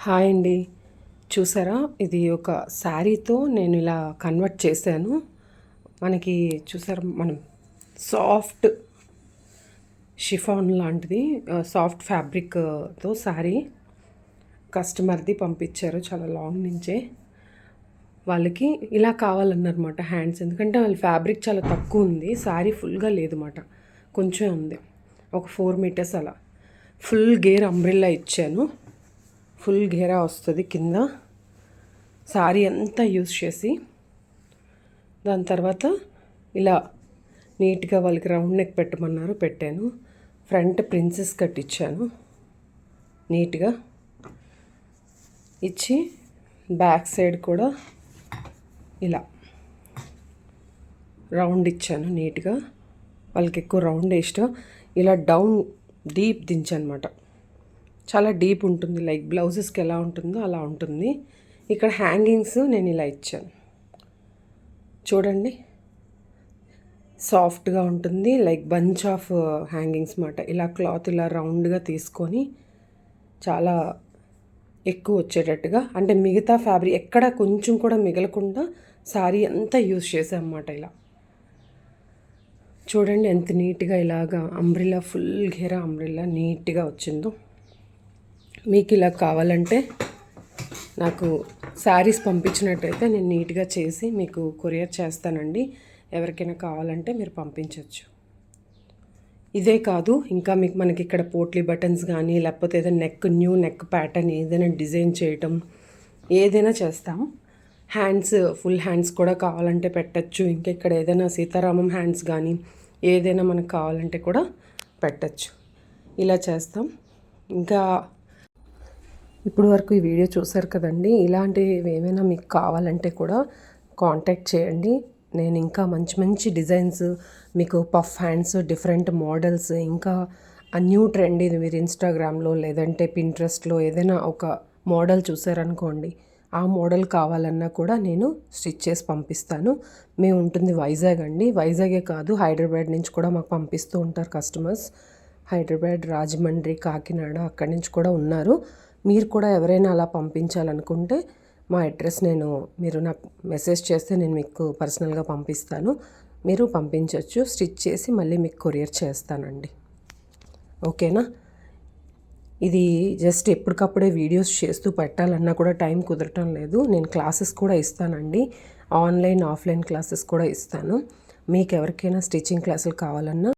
Hi అండి. చూసారా, ఇది ఒక శారీతో నేను ఇలా కన్వర్ట్ చేశాను. మనకి చూసారా, మనం సాఫ్ట్ షిఫాన్ లాంటిది సాఫ్ట్ ఫ్యాబ్రిక్తో శారీ కస్టమర్ది పంపించారు చాలా లాంగ్ నుంచే. వాళ్ళకి ఇలా కావాలన్నారన్నమాట హ్యాండ్స్, ఎందుకంటే వాళ్ళ ఫ్యాబ్రిక్ చాలా తక్కువ ఉంది, శారీ ఫుల్గా లేదన్నమాట, కొంచెం ఉంది, ఒక 4 మీటర్స్ అలా. ఫుల్ గేర్ అంబ్రెల్లా ఇచ్చాను, ఫుల్ ఘేరా వస్తుంది కింద శారీ అంతా యూస్ చేసి. దాని తర్వాత ఇలా నీట్గా వాళ్ళకి రౌండ్ నెక్ పెట్టమన్నారు, పెట్టాను. ఫ్రంట్ ప్రిన్సెస్ కట్ ఇచ్చాను నీట్గా ఇచ్చి, బ్యాక్ సైడ్ కూడా ఇలా రౌండ్ ఇచ్చాను నీట్గా. వాళ్ళకి ఎక్కువ రౌండ్ ఇష్టం. ఇలా డౌన్ డీప్ దించనమాట, చాలా డీప్ ఉంటుంది, లైక్ బ్లౌజెస్కి ఎలా ఉంటుందో అలా ఉంటుంది. ఇక్కడ హ్యాంగింగ్స్ నేను ఇలా ఇచ్చాను చూడండి, సాఫ్ట్గా ఉంటుంది, లైక్ బంచ్ ఆఫ్ హ్యాంగింగ్స్ మాట. ఇలా క్లాత్ ఇలా రౌండ్గా తీసుకొని చాలా ఎక్కువ వచ్చేటట్టుగా, అంటే మిగతా ఫ్యాబ్రిక్ ఎక్కడ కొంచెం కూడా మిగలకుండా శారీ అంతా యూజ్ చేసామన్నమాట. ఇలా చూడండి ఎంత నీట్గా ఇలాగా అంబ్రిల్లా, ఫుల్ ఘేరా అంబ్రిల్లా నీట్గా వచ్చిందో. మీకు ఇలా కావాలంటే నాకు శారీస్ పంపించినట్టయితే నేను నీట్గా చేసి మీకు కొరియర్ చేస్తానండి. ఎవరికైనా కావాలంటే మీరు పంపించవచ్చు. ఇదే కాదు, ఇంకా మనకి ఇక్కడ పోట్లీ బటన్స్ కానీ, లేకపోతే ఏదైనా న్యూ నెక్ ప్యాటర్న్ ఏదైనా డిజైన్ చేయటం ఏదైనా చేస్తాము. హ్యాండ్స్, ఫుల్ హ్యాండ్స్ కూడా కావాలంటే పెట్టచ్చు. ఇంకా ఇక్కడ ఏదైనా సీతారామం హ్యాండ్స్ కానీ ఏదైనా మనకు కావాలంటే కూడా పెట్టచ్చు. ఇలా చేస్తాం. ఇంకా ఇప్పుడు వరకు ఈ వీడియో చూసారు కదండి. ఇలాంటివి ఏమైనా మీకు కావాలంటే కూడా కాంటాక్ట్ చేయండి. నేను ఇంకా మంచి మంచి డిజైన్స్, మీకు పఫ్ హ్యాండ్స్, డిఫరెంట్ మోడల్స్, ఇంకా న్యూ ట్రెండ్ ఇది మీరు ఇన్స్టాగ్రామ్లో లేదంటే పింట్రెస్ట్లో ఏదైనా ఒక మోడల్ చూసారనుకోండి, ఆ మోడల్ కావాలన్నా కూడా నేను స్టిచ్ చేసి పంపిస్తాను. మేము ఉంటుంది వైజాగ్ అండి. వైజాగే కాదు, హైదరాబాద్ నుంచి కూడా మాకు పంపిస్తూ ఉంటారు కస్టమర్స్. హైదరాబాద్, రాజమండ్రి, కాకినాడ అక్కడి నుంచి కూడా ఉన్నారు. మీరు కూడా ఎవరైనా అలా పంపించాలనుకుంటే మా అడ్రస్ మీరు నాకు మెసేజ్ చేస్తే నేను మీకు పర్సనల్గా పంపిస్తాను. మీరు పంపించవచ్చు. స్టిచ్ చేసి మళ్ళీ మీకు కొరియర్ చేస్తానండి. ఓకేనా? ఇది జస్ట్ ఎప్పటికప్పుడే వీడియోస్ చేస్తూ పెట్టాలన్నా కూడా టైం కుదరటం లేదు. నేను క్లాసెస్ కూడా ఇస్తానండి, ఆన్లైన్ ఆఫ్లైన్ క్లాసెస్ కూడా ఇస్తాను. మీకు ఎవరికైనా స్టిచ్చింగ్ క్లాసులు కావాలన్నా